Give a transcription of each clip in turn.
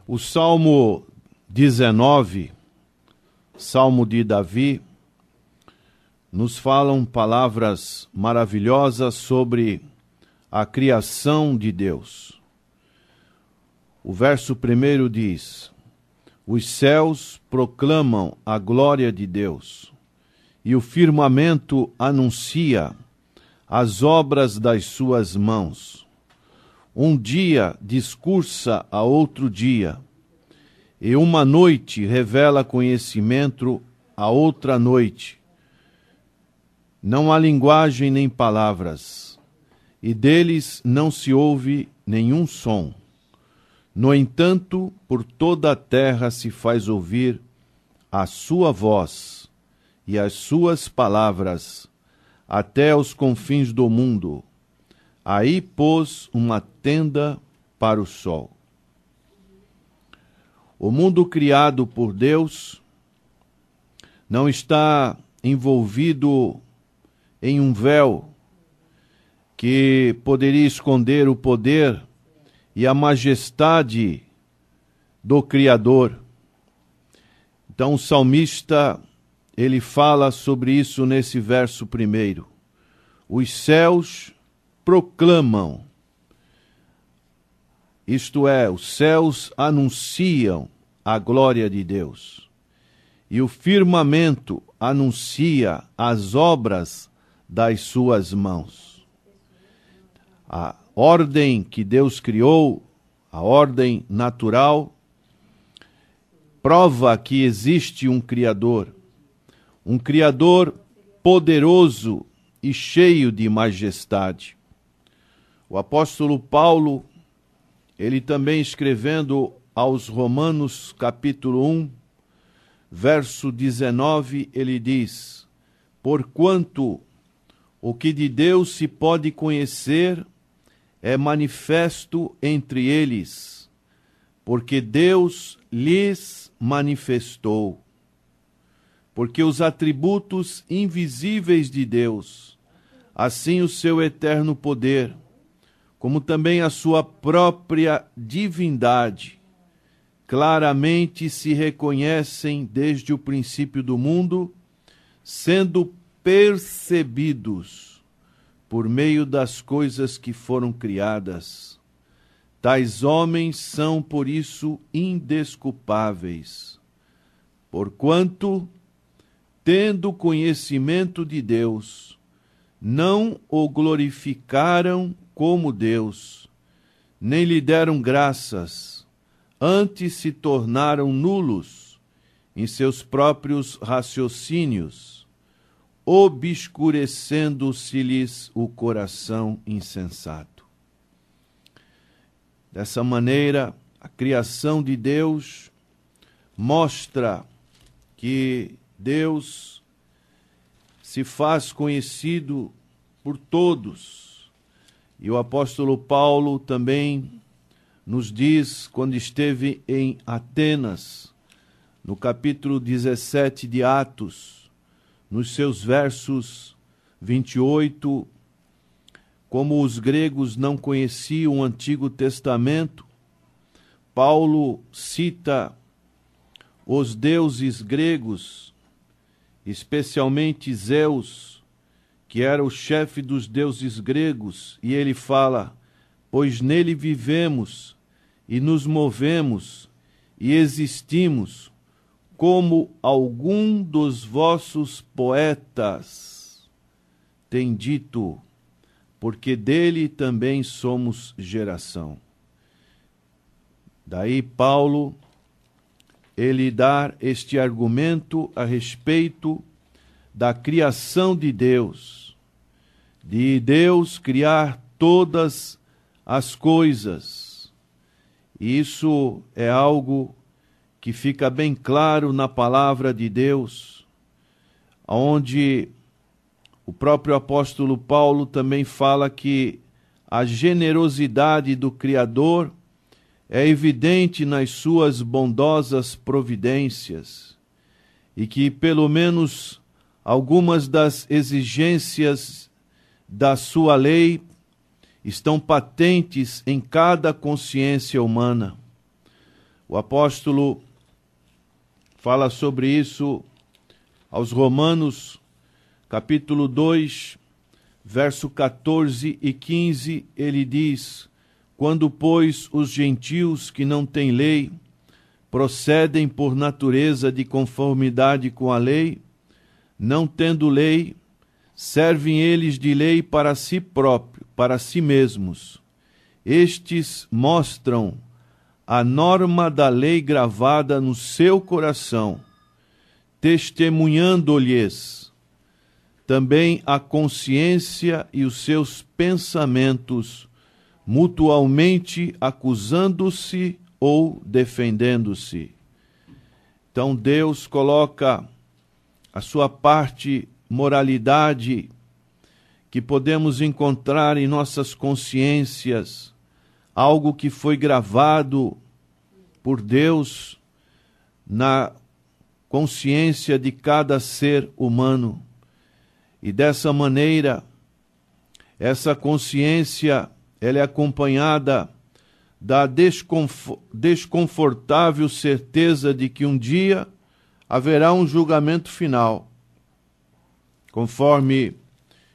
O Salmo 19, Salmo de Davi, nos falam palavras maravilhosas sobre a criação de Deus. O verso 1 diz: os céus proclamam a glória de Deus, e o firmamento anuncia as obras das suas mãos. Um dia discursa a outro dia, e uma noite revela conhecimento a outra noite. Não há linguagem nem palavras, e deles não se ouve nenhum som. No entanto, por toda a terra se faz ouvir a sua voz e as suas palavras, até aos confins do mundo. Aí pôs uma tenda para o sol. O mundo criado por Deus não está envolvido em um véu que poderia esconder o poder e a majestade do Criador. Então o salmista, ele fala sobre isso nesse verso 1. Os céus proclamam, isto é, os céus anunciam a glória de Deus, e o firmamento anuncia as obras das suas mãos. A ordem que Deus criou, a ordem natural, prova que existe um Criador poderoso e cheio de majestade. O apóstolo Paulo, ele também escrevendo aos Romanos, capítulo 1, verso 19, ele diz: porquanto o que de Deus se pode conhecer é manifesto entre eles, porque Deus lhes manifestou. Porque os atributos invisíveis de Deus, assim o seu eterno poder, como também a sua própria divindade, claramente se reconhecem desde o princípio do mundo, sendo percebidos por meio das coisas que foram criadas. Tais homens são, por isso, indesculpáveis, porquanto, tendo conhecimento de Deus, não o glorificaram como Deus, nem lhe deram graças, antes se tornaram nulos em seus próprios raciocínios, obscurecendo-se-lhes o coração insensato. Dessa maneira, a criação de Deus mostra que Deus se faz conhecido por todos. E o apóstolo Paulo também nos diz, quando esteve em Atenas, no capítulo 17 de Atos, nos seus versos 28, como os gregos não conheciam o Antigo Testamento, Paulo cita os deuses gregos, especialmente Zeus, que era o chefe dos deuses gregos, e ele fala: pois nele vivemos e nos movemos e existimos, como algum dos vossos poetas tem dito, porque dele também somos geração. Daí Paulo, ele dá este argumento a respeito da criação de Deus criar todas as coisas. Isso é algo que fica bem claro na palavra de Deus, onde o próprio apóstolo Paulo também fala que a generosidade do Criador é evidente nas suas bondosas providências, e que pelo menos algumas das exigências da sua lei estão patentes em cada consciência humana. O O apóstolo fala sobre isso aos Romanos, capítulo 2, verso 14 e 15, ele diz: quando, pois, os gentios que não têm lei procedem por natureza de conformidade com a lei, não tendo lei, servem eles de lei para si próprios, para si mesmos. Estes mostram a norma da lei gravada no seu coração, testemunhando-lhes também a consciência e os seus pensamentos, mutualmente acusando-se ou defendendo-se. Então Deus coloca a sua parte moralidade que podemos encontrar em nossas consciências, algo que foi gravado por Deus na consciência de cada ser humano. E dessa maneira, essa consciência, ela é acompanhada da desconfortável certeza de que um dia haverá um julgamento final. Conforme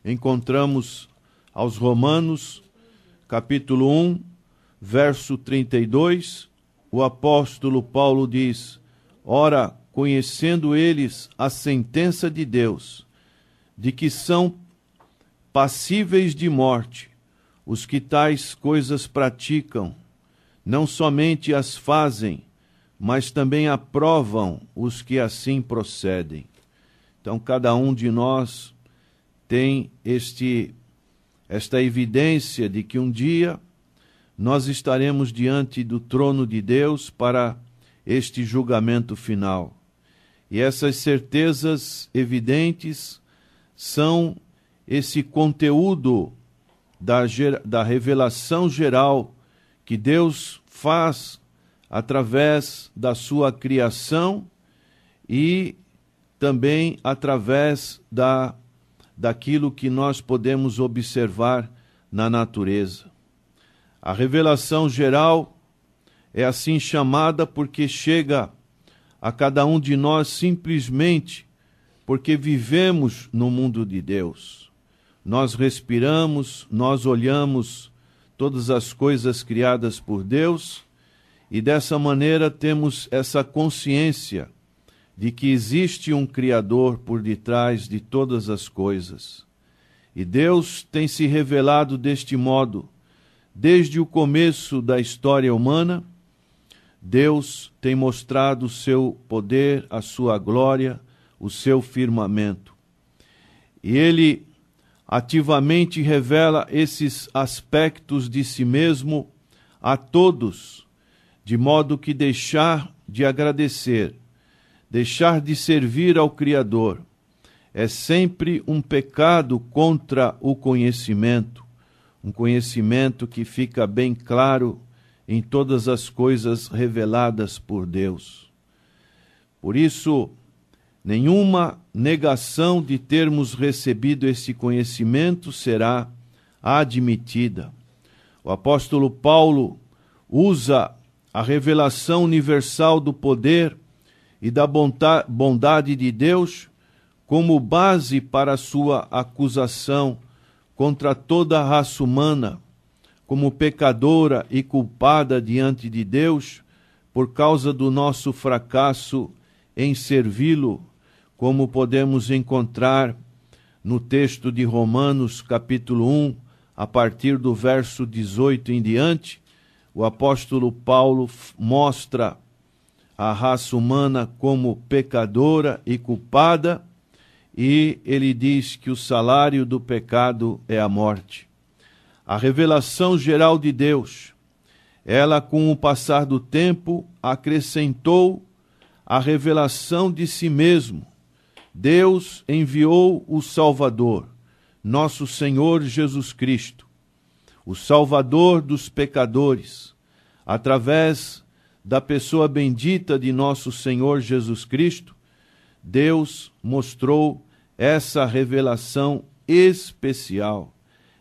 encontramos aos Romanos, capítulo 1, verso 32, o apóstolo Paulo diz: ora, conhecendo eles a sentença de Deus, de que são passíveis de morte os que tais coisas praticam, não somente as fazem, mas também aprovam os que assim procedem. Então, cada um de nós tem esta evidência de que um dia nós estaremos diante do trono de Deus para este julgamento final. E essas certezas evidentes são esse conteúdo da revelação geral que Deus faz através da sua criação e também através daquilo que nós podemos observar na natureza. A revelação geral é assim chamada porque chega a cada um de nós simplesmente porque vivemos no mundo de Deus. Nós respiramos, nós olhamos todas as coisas criadas por Deus e dessa maneira temos essa consciência de que existe um Criador por detrás de todas as coisas. E Deus tem se revelado deste modo. Desde o começo da história humana, Deus tem mostrado o seu poder, a sua glória, o seu firmamento. E Ele ativamente revela esses aspectos de si mesmo a todos, de modo que deixar de agradecer, deixar de servir ao Criador, é sempre um pecado contra o conhecimento, um conhecimento que fica bem claro em todas as coisas reveladas por Deus. Por isso, nenhuma negação de termos recebido esse conhecimento será admitida. O apóstolo Paulo usa a revelação universal do poder e da bondade de Deus como base para a sua acusação contra toda a raça humana, como pecadora e culpada diante de Deus por causa do nosso fracasso em servi-lo, como podemos encontrar no texto de Romanos, capítulo 1, a partir do verso 18 em diante. O apóstolo Paulo mostra a raça humana como pecadora e culpada, e ele diz que o salário do pecado é a morte. A revelação geral de Deus, ela com o passar do tempo acrescentou a revelação de si mesmo. Deus enviou o Salvador, nosso Senhor Jesus Cristo, o Salvador dos pecadores, através da pessoa bendita de nosso Senhor Jesus Cristo. Deus mostrou essa revelação especial,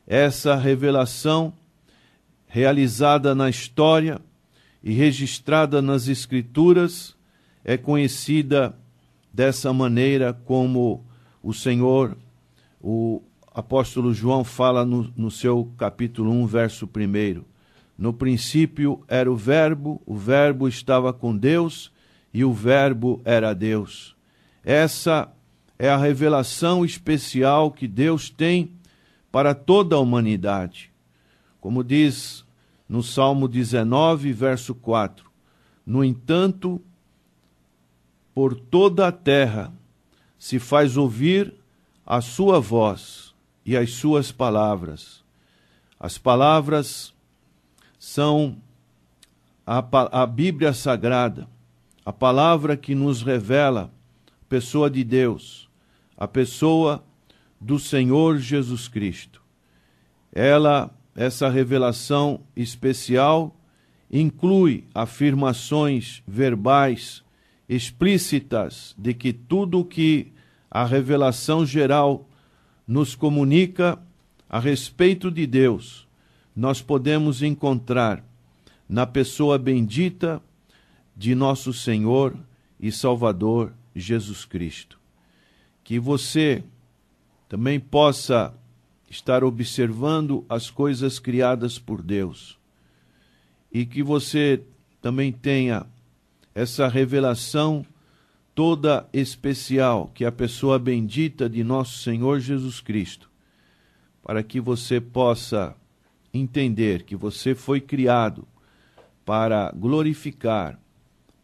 essa revelação realizada na história e registrada nas Escrituras, é conhecida dessa maneira como o Senhor, o apóstolo João fala no seu capítulo 1, verso 1. No princípio era o Verbo estava com Deus e o Verbo era Deus. Essa é a revelação especial que Deus tem para toda a humanidade. Como diz no Salmo 19, verso 4, no entanto, por toda a terra se faz ouvir a sua voz e as suas palavras. As palavras são a Bíblia Sagrada, a palavra que nos revela a pessoa de Deus, a pessoa do Senhor Jesus Cristo. Essa revelação especial inclui afirmações verbais explícitas de que tudo o que a revelação geral nos comunica a respeito de Deus, nós podemos encontrar na pessoa bendita de nosso Senhor e Salvador Jesus Cristo. Que você também possa estar observando as coisas criadas por Deus e que você também tenha essa revelação toda especial, que é a pessoa bendita de nosso Senhor Jesus Cristo, para que você possa entender que você foi criado para glorificar,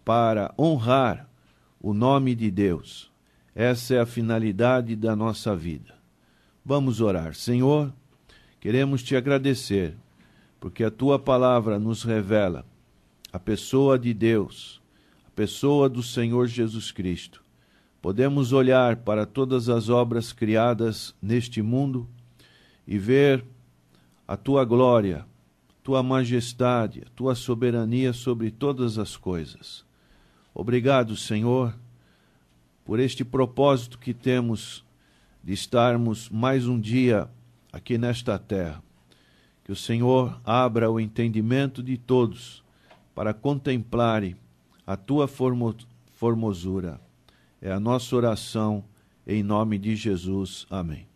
para honrar o nome de Deus. Essa é a finalidade da nossa vida. Vamos orar. Senhor, queremos te agradecer, porque a tua palavra nos revela a pessoa de Deus, a pessoa do Senhor Jesus Cristo. Podemos olhar para todas as obras criadas neste mundo e ver a tua glória, tua majestade, a tua soberania sobre todas as coisas. Obrigado, Senhor, por este propósito que temos de estarmos mais um dia aqui nesta terra. Que o Senhor abra o entendimento de todos para contemplarem a tua formosura. É a nossa oração em nome de Jesus. Amém.